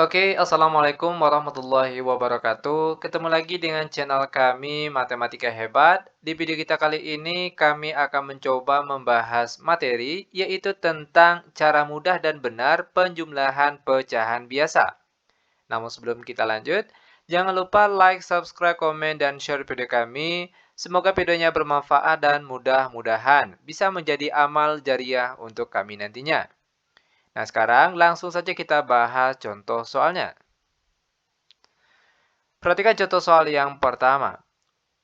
Oke, Assalamualaikum warahmatullahi wabarakatuh. Ketemu lagi dengan channel kami Matematika Hebat. Di video kita kali ini kami akan mencoba membahas materi yaitu tentang cara mudah dan benar penjumlahan pecahan biasa. Namun sebelum kita lanjut, jangan lupa like, subscribe, komen, dan share video kami. Semoga videonya bermanfaat dan mudah-mudahan bisa menjadi amal jariah untuk kami nantinya. Nah, sekarang langsung saja kita bahas contoh soalnya. Perhatikan contoh soal yang pertama.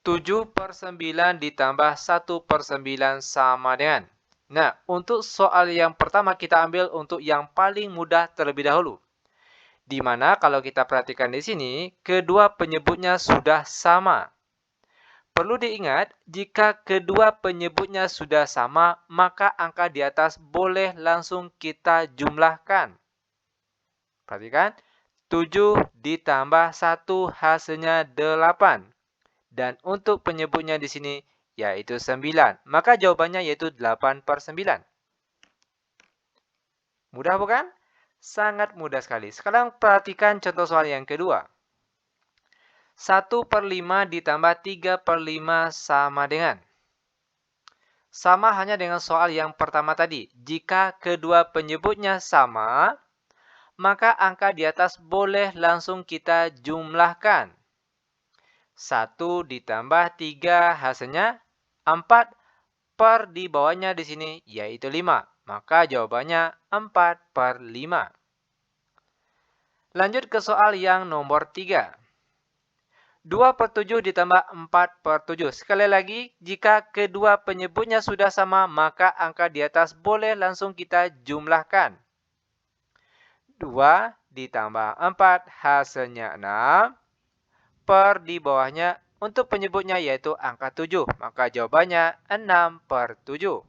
7/9 ditambah 1/9 sama dengan. Nah, untuk soal yang pertama kita ambil untuk yang paling mudah terlebih dahulu. Di mana kalau kita perhatikan di sini, kedua penyebutnya sudah sama. Perlu diingat, jika kedua penyebutnya sudah sama, maka angka di atas boleh langsung kita jumlahkan. Perhatikan, 7 ditambah 1 hasilnya 8. Dan untuk penyebutnya di sini yaitu 9. Maka jawabannya yaitu 8/9. Mudah bukan? Sangat mudah sekali. Sekarang perhatikan contoh soal yang kedua. 1/5 ditambah 3/5 sama dengan. Sama hanya dengan soal yang pertama tadi. Jika kedua penyebutnya sama, maka angka di atas boleh langsung kita jumlahkan. 1 ditambah 3 hasilnya 4 per di bawahnya di sini yaitu 5. Maka jawabannya 4/5. Lanjut ke soal yang nomor 3. 2/7 ditambah 4/7. Sekali lagi, jika kedua penyebutnya sudah sama, maka angka di atas boleh langsung kita jumlahkan. 2 ditambah 4 hasilnya 6 per di bawahnya untuk penyebutnya yaitu angka 7. Maka jawabannya 6/7.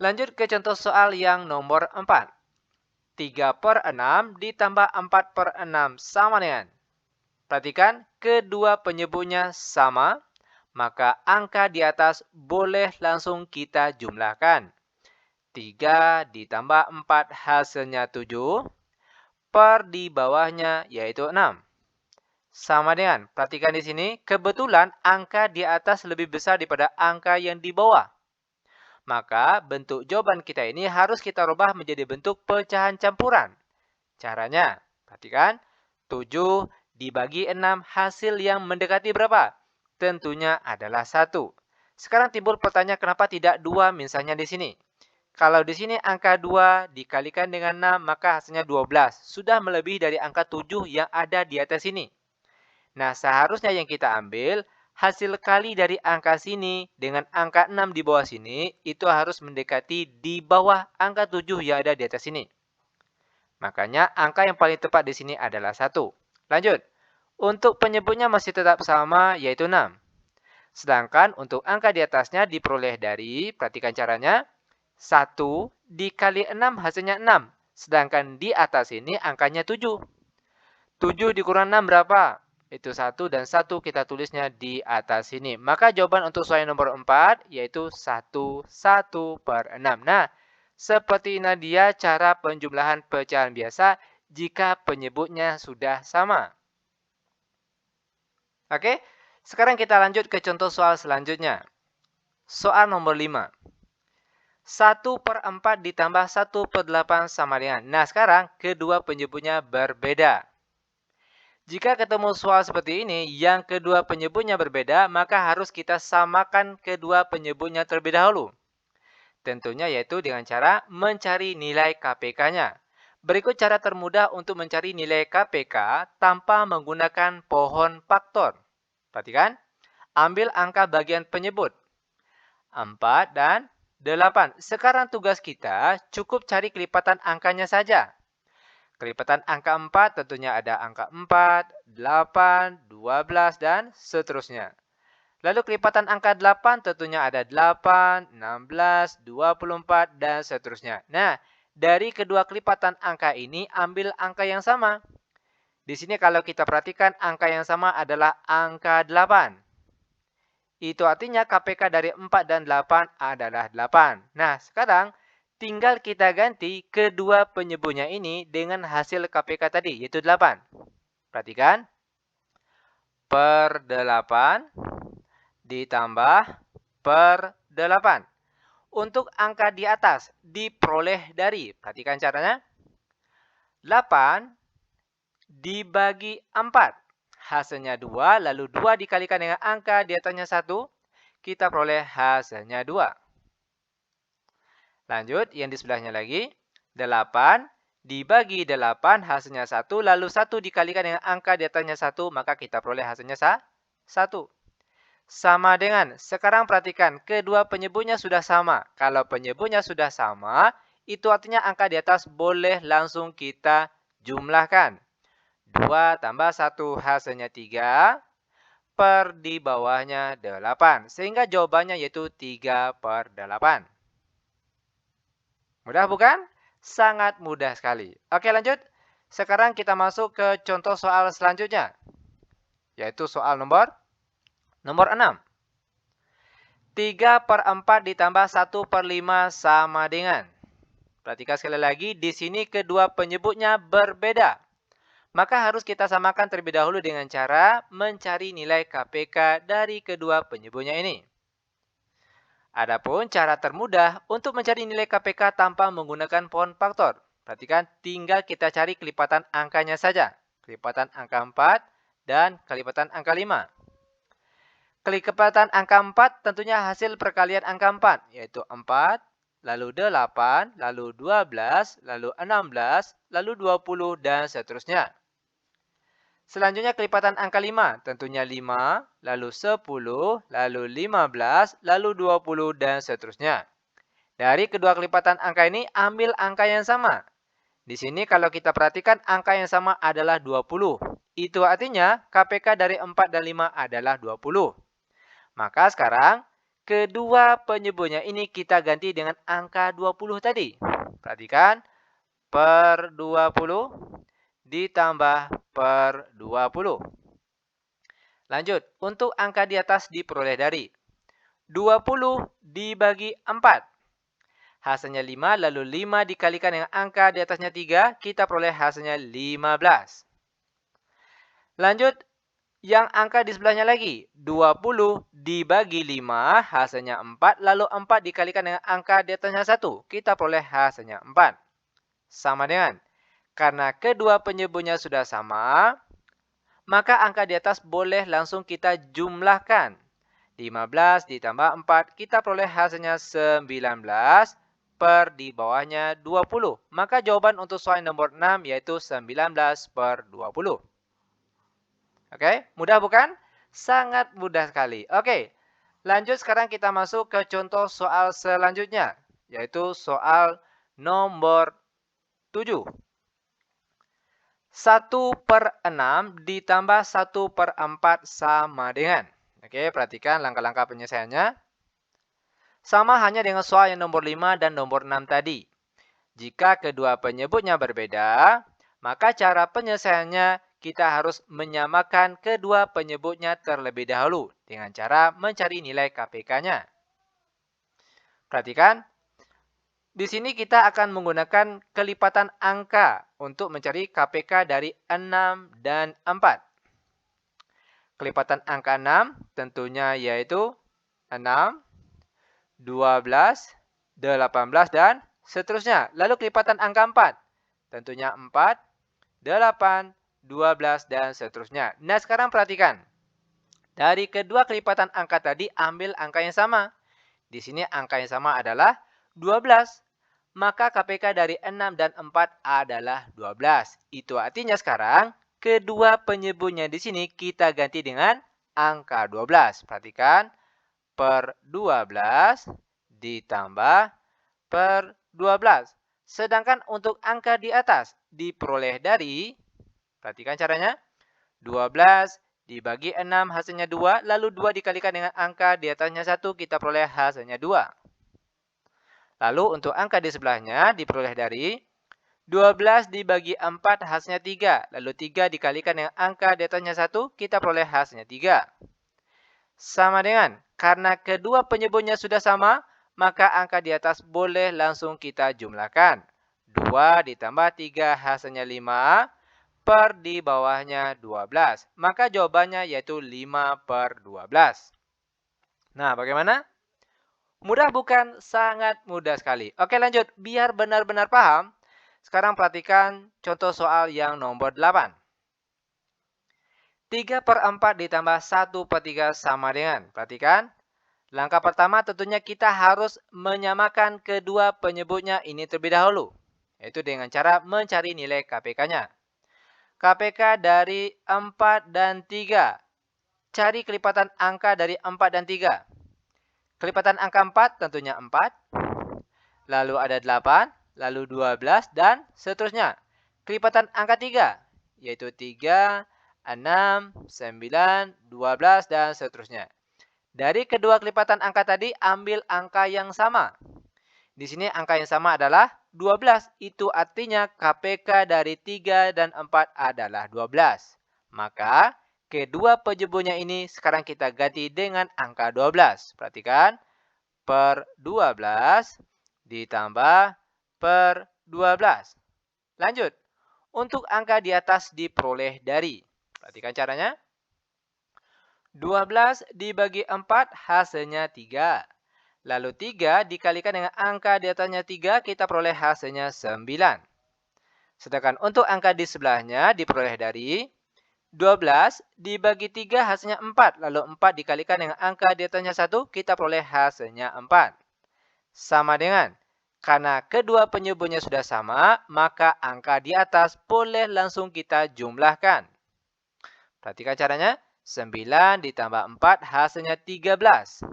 Lanjut ke contoh soal yang nomor 4. 3/6 ditambah 4/6 sama dengan. Perhatikan, kedua penyebutnya sama, maka angka di atas boleh langsung kita jumlahkan. 3 ditambah 4 hasilnya 7, per di bawahnya yaitu 6. Sama dengan, perhatikan di sini, kebetulan angka di atas lebih besar daripada angka yang di bawah. Maka bentuk jawaban kita ini harus kita rubah menjadi bentuk pecahan campuran. Caranya, perhatikan, 7 dibagi 6 hasil yang mendekati berapa? Tentunya adalah 1. Sekarang timbul pertanyaan kenapa tidak 2 misalnya di sini. Kalau di sini angka 2 dikalikan dengan 6 maka hasilnya 12. Sudah melebihi dari angka 7 yang ada di atas sini. Nah, seharusnya yang kita ambil hasil kali dari angka sini dengan angka 6 di bawah sini itu harus mendekati di bawah angka 7 yang ada di atas sini. Makanya angka yang paling tepat di sini adalah 1. Lanjut. Untuk penyebutnya masih tetap sama yaitu 6. Sedangkan untuk angka di atasnya diperoleh dari, perhatikan caranya, 1 dikali 6 hasilnya 6. Sedangkan di atas ini angkanya 7. 7 dikurang 6 berapa? Itu 1 dan 1 kita tulisnya di atas sini. Maka jawaban untuk soal nomor 4 yaitu 1/6. Nah, seperti ini dia cara penjumlahan pecahan biasa jika penyebutnya sudah sama. Oke, sekarang kita lanjut ke contoh soal selanjutnya. Soal nomor 5. 1/4 ditambah 1/8 sama dengan. Nah, sekarang kedua penyebutnya berbeda. Jika ketemu soal seperti ini, yang kedua penyebutnya berbeda, maka harus kita samakan kedua penyebutnya terlebih dahulu. Tentunya yaitu dengan cara mencari nilai KPK-nya. Berikut cara termudah untuk mencari nilai KPK tanpa menggunakan pohon faktor. Perhatikan, ambil angka bagian penyebut. 4 dan 8. Sekarang tugas kita cukup cari kelipatan angkanya saja. Kelipatan angka 4 tentunya ada angka 4, 8, 12, dan seterusnya. Lalu kelipatan angka 8 tentunya ada 8, 16, 24, dan seterusnya. Nah, dari kedua kelipatan angka ini ambil angka yang sama. Di sini kalau kita perhatikan angka yang sama adalah angka 8. Itu artinya KPK dari 4 dan 8 adalah 8. Nah, sekarang tinggal kita ganti kedua penyebutnya ini dengan hasil KPK tadi, yaitu 8. Perhatikan. Per 8 ditambah per 8. Untuk angka di atas diperoleh dari, perhatikan caranya, 8 dibagi 4. Hasilnya 2, lalu 2 dikalikan dengan angka di atasnya 1, kita peroleh hasilnya 2. Lanjut, yang di sebelahnya lagi. 8 dibagi 8, hasilnya 1. Lalu 1 dikalikan dengan angka di atasnya 1, maka kita peroleh hasilnya 1. Sama dengan, sekarang perhatikan, kedua penyebutnya sudah sama. Kalau penyebutnya sudah sama, itu artinya angka di atas boleh langsung kita jumlahkan. 2 tambah 1 hasilnya 3. Per di bawahnya 8. Sehingga jawabannya yaitu 3 per 8. Mudah bukan? Sangat mudah sekali. Oke, lanjut. Sekarang kita masuk ke contoh soal selanjutnya. Yaitu soal nomor 6. 3 per 4 ditambah 1 per 5 sama dengan. Perhatikan sekali lagi, di sini kedua penyebutnya berbeda. Maka harus kita samakan terlebih dahulu dengan cara mencari nilai KPK dari kedua penyebutnya ini. Adapun cara termudah untuk mencari nilai KPK tanpa menggunakan pohon faktor. Perhatikan, tinggal kita cari kelipatan angkanya saja. Kelipatan angka 4 dan kelipatan angka 5. Kelipatan angka 4 tentunya hasil perkalian angka 4, yaitu 4, lalu 8, lalu 12, lalu 16, lalu 20, dan seterusnya. Selanjutnya kelipatan angka 5, tentunya 5, lalu 10, lalu 15, lalu 20, dan seterusnya. Dari kedua kelipatan angka ini, ambil angka yang sama. Di sini kalau kita perhatikan, angka yang sama adalah 20. Itu artinya KPK dari 4 dan 5 adalah 20. Maka sekarang, kedua penyebutnya ini kita ganti dengan angka 20 tadi. Perhatikan, per 20 ditambah per 20. Lanjut, untuk angka di atas diperoleh dari 20 dibagi 4. Hasilnya 5, lalu 5 dikalikan dengan angka di atasnya 3, kita peroleh hasilnya 15. Lanjut, yang angka di sebelahnya lagi, 20 dibagi 5, hasilnya 4, lalu 4 dikalikan dengan angka di atasnya 1, kita peroleh hasilnya 4. Sama dengan, karena kedua penyebutnya sudah sama, maka angka di atas boleh langsung kita jumlahkan. 15 ditambah 4, kita peroleh hasilnya 19 per di bawahnya 20. Maka jawaban untuk soal nomor 6 yaitu 19 per 20. Oke, mudah bukan? Sangat mudah sekali. Oke, lanjut sekarang kita masuk ke contoh soal selanjutnya. Yaitu soal nomor 7. 1 per 6 ditambah 1 per 4 sama dengan. Oke, perhatikan langkah-langkah penyelesaiannya. Sama hanya dengan soal yang nomor 5 dan nomor 6 tadi. Jika kedua penyebutnya berbeda, maka cara penyelesaiannya kita harus menyamakan kedua penyebutnya terlebih dahulu dengan cara mencari nilai KPK-nya. Perhatikan. Di sini kita akan menggunakan kelipatan angka untuk mencari KPK dari 6 dan 4. Kelipatan angka 6 tentunya yaitu 6, 12, 18, dan seterusnya. Lalu kelipatan angka 4 tentunya 4, 8, 12, dan seterusnya. Nah, sekarang perhatikan. Dari kedua kelipatan angka tadi, ambil angka yang sama. Di sini angka yang sama adalah 12. Maka KPK dari 6 dan 4 adalah 12. Itu artinya sekarang, kedua penyebutnya di sini kita ganti dengan angka 12. Perhatikan, per 12 ditambah per 12. Sedangkan untuk angka di atas diperoleh dari, perhatikan caranya, 12 dibagi 6 hasilnya 2, lalu 2 dikalikan dengan angka di atasnya 1, kita peroleh hasilnya 2. Lalu untuk angka di sebelahnya diperoleh dari 12 dibagi 4 hasilnya 3. Lalu 3 dikalikan dengan angka di atasnya 1, kita peroleh hasilnya 3. Sama dengan, karena kedua penyebutnya sudah sama, maka angka di atas boleh langsung kita jumlahkan. 2 ditambah 3 hasilnya 5 per di bawahnya 12. Maka jawabannya yaitu 5/12. Nah, bagaimana? Mudah bukan? Sangat mudah sekali. Oke, lanjut. Biar benar-benar paham, sekarang perhatikan contoh soal yang nomor 8. 3/4 ditambah 1/3 sama dengan. Perhatikan. Langkah pertama tentunya kita harus menyamakan kedua penyebutnya ini terlebih dahulu. Yaitu dengan cara mencari nilai KPK-nya. KPK dari 4 dan 3. Cari kelipatan angka dari 4 dan 3. Kelipatan angka 4 tentunya 4. Lalu ada 8, lalu 12, dan seterusnya. Kelipatan angka 3, yaitu 3, 6, 9, 12, dan seterusnya. Dari kedua kelipatan angka tadi, ambil angka yang sama. Di sini angka yang sama adalah 12. Itu artinya KPK dari 3 dan 4 adalah 12. Maka, kedua penyebutnya ini sekarang kita ganti dengan angka 12. Perhatikan, per 12 ditambah per 12. Lanjut. Untuk angka di atas diperoleh dari. Perhatikan caranya. 12 dibagi 4 hasilnya 3. Lalu 3 dikalikan dengan angka di atasnya 3, kita peroleh hasilnya 9. Sedangkan untuk angka di sebelahnya diperoleh dari 12 dibagi 3 hasilnya 4. Lalu 4 dikalikan dengan angka di atasnya 1, kita peroleh hasilnya 4. Sama dengan, karena kedua penyebutnya sudah sama, maka angka di atas boleh langsung kita jumlahkan. Perhatikan caranya. 9 ditambah 4 hasilnya 13.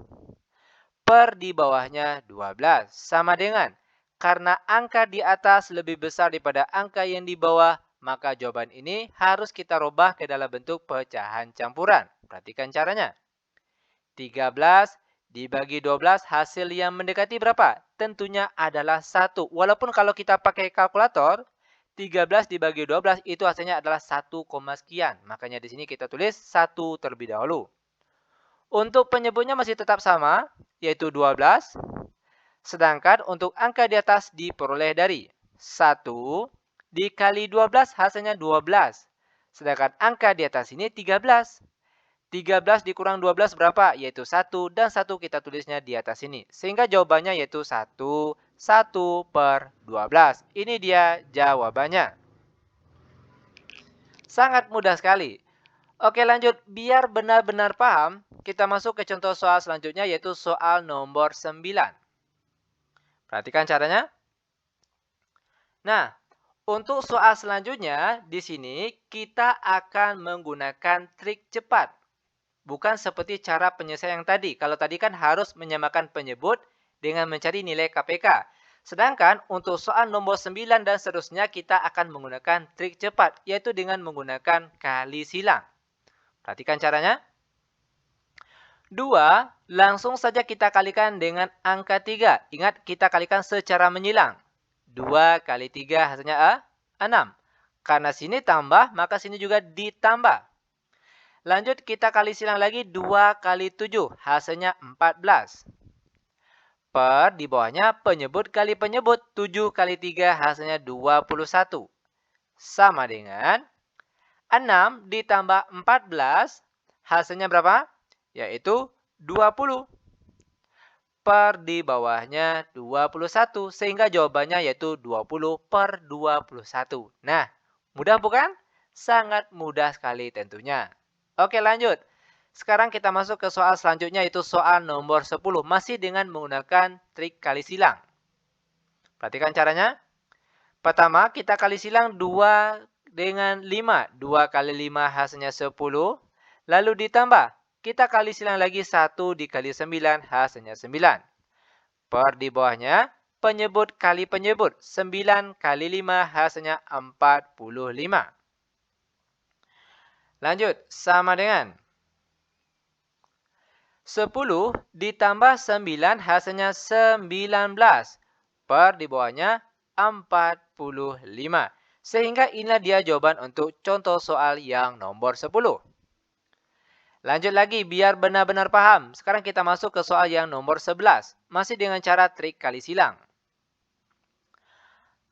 Per di bawahnya 12. Sama dengan, karena angka di atas lebih besar daripada angka yang di bawah, maka jawaban ini harus kita rubah ke dalam bentuk pecahan campuran. Perhatikan caranya. 13 dibagi 12 hasil yang mendekati berapa? Tentunya adalah 1. Walaupun kalau kita pakai kalkulator, 13 dibagi 12 itu hasilnya adalah 1, sekian. Makanya di sini kita tulis 1 terlebih dahulu. Untuk penyebutnya masih tetap sama, yaitu 12. Sedangkan untuk angka di atas diperoleh dari 1 dikali 12 hasilnya 12. Sedangkan angka di atas ini 13. 13 dikurang 12 berapa? Yaitu 1, dan 1 kita tulisnya di atas ini. Sehingga jawabannya yaitu 1/12. Ini dia jawabannya. Sangat mudah sekali. Oke, lanjut. Biar benar-benar paham, kita masuk ke contoh soal selanjutnya yaitu soal nomor 9. Perhatikan caranya. Nah, untuk soal selanjutnya, di sini kita akan menggunakan trik cepat. Bukan seperti cara penyelesaian yang tadi. Kalau tadi kan harus menyamakan penyebut dengan mencari nilai KPK. Sedangkan untuk soal nomor 9 dan seterusnya kita akan menggunakan trik cepat, yaitu dengan menggunakan kali silang. Perhatikan caranya. 2 langsung saja kita kalikan dengan angka 3. Ingat, kita kalikan secara menyilang. 2 kali 3 hasilnya 6. Karena sini tambah, maka sini juga ditambah. Lanjut, kita kali silang lagi 2 kali 7. Hasilnya 14. Per di bawahnya penyebut kali penyebut. 7 kali 3 hasilnya 21. Sama dengan 6 ditambah 14. Hasilnya berapa? Yaitu 20. Per di bawahnya 21. Sehingga jawabannya yaitu 20/21. Nah, mudah bukan? Sangat mudah sekali tentunya. Oke, lanjut. Sekarang kita masuk ke soal selanjutnya, yaitu soal nomor 10. Masih dengan menggunakan trik kali silang. Perhatikan caranya. Pertama, kita kali silang 2 dengan 5. 2 kali 5 hasilnya 10. Lalu ditambah. Kita kali silang lagi 1 dikali 9 hasilnya 9. Per di bawahnya, penyebut kali penyebut. 9 kali 5 hasilnya 45. Lanjut, sama dengan 10 ditambah 9 hasilnya 19. Per di bawahnya 45. Sehingga inilah dia jawaban untuk contoh soal yang nomor 10. Lanjut lagi biar benar-benar paham. Sekarang kita masuk ke soal yang nomor 11. Masih dengan cara trik kali silang.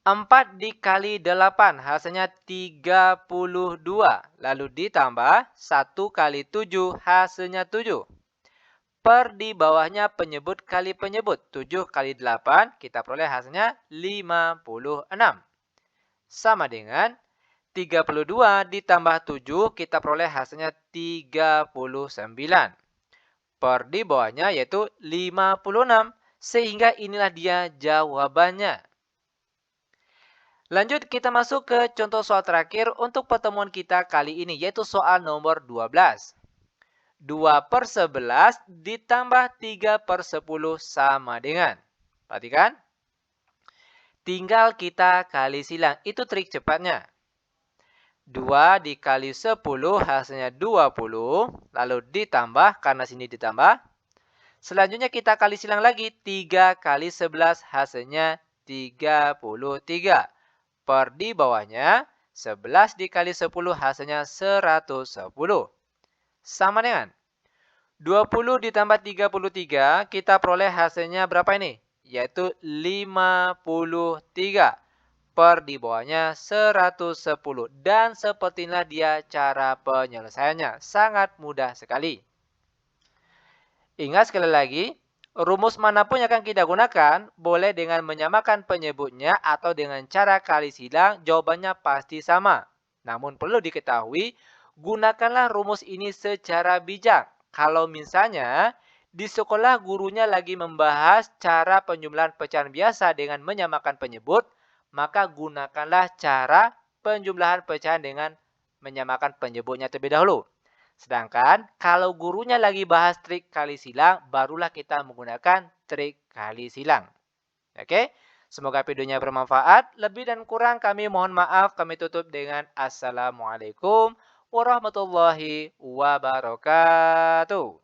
4 dikali 8 hasilnya 32. Lalu ditambah 1 kali 7 hasilnya 7. Per di bawahnya penyebut kali penyebut. 7 kali 8 kita peroleh hasilnya 56. Sama dengan 32 ditambah 7 kita peroleh hasilnya 39. Per di bawahnya yaitu 56. Sehingga inilah dia jawabannya. Lanjut kita masuk ke contoh soal terakhir untuk pertemuan kita kali ini, yaitu soal nomor 12. 2/11 ditambah 3/10 sama dengan. Perhatikan. Tinggal kita kali silang. Itu trik cepatnya. 2 dikali 10 hasilnya 20. Lalu ditambah, karena sini ditambah. Selanjutnya kita kali silang lagi. 3 kali 11 hasilnya 33. Per di bawahnya, 11 dikali 10 hasilnya 110. Sama dengan 20 ditambah 33, kita peroleh hasilnya berapa ini? Yaitu 53. Per di bawahnya 110. Dan seperti inilah dia cara penyelesaiannya. Sangat mudah sekali. Ingat sekali lagi, rumus manapun yang akan kita gunakan, boleh dengan menyamakan penyebutnya atau dengan cara kali silang, jawabannya pasti sama. Namun perlu diketahui, gunakanlah rumus ini secara bijak. Kalau misalnya, di sekolah gurunya lagi membahas cara penjumlahan pecahan biasa dengan menyamakan penyebut, maka gunakanlah cara penjumlahan pecahan dengan menyamakan penyebutnya terlebih dahulu. Sedangkan kalau gurunya lagi bahas trik kali silang, barulah kita menggunakan trik kali silang. Oke? Semoga videonya bermanfaat. Lebih dan kurang kami mohon maaf. Kami tutup dengan Assalamualaikum warahmatullahi wabarakatuh.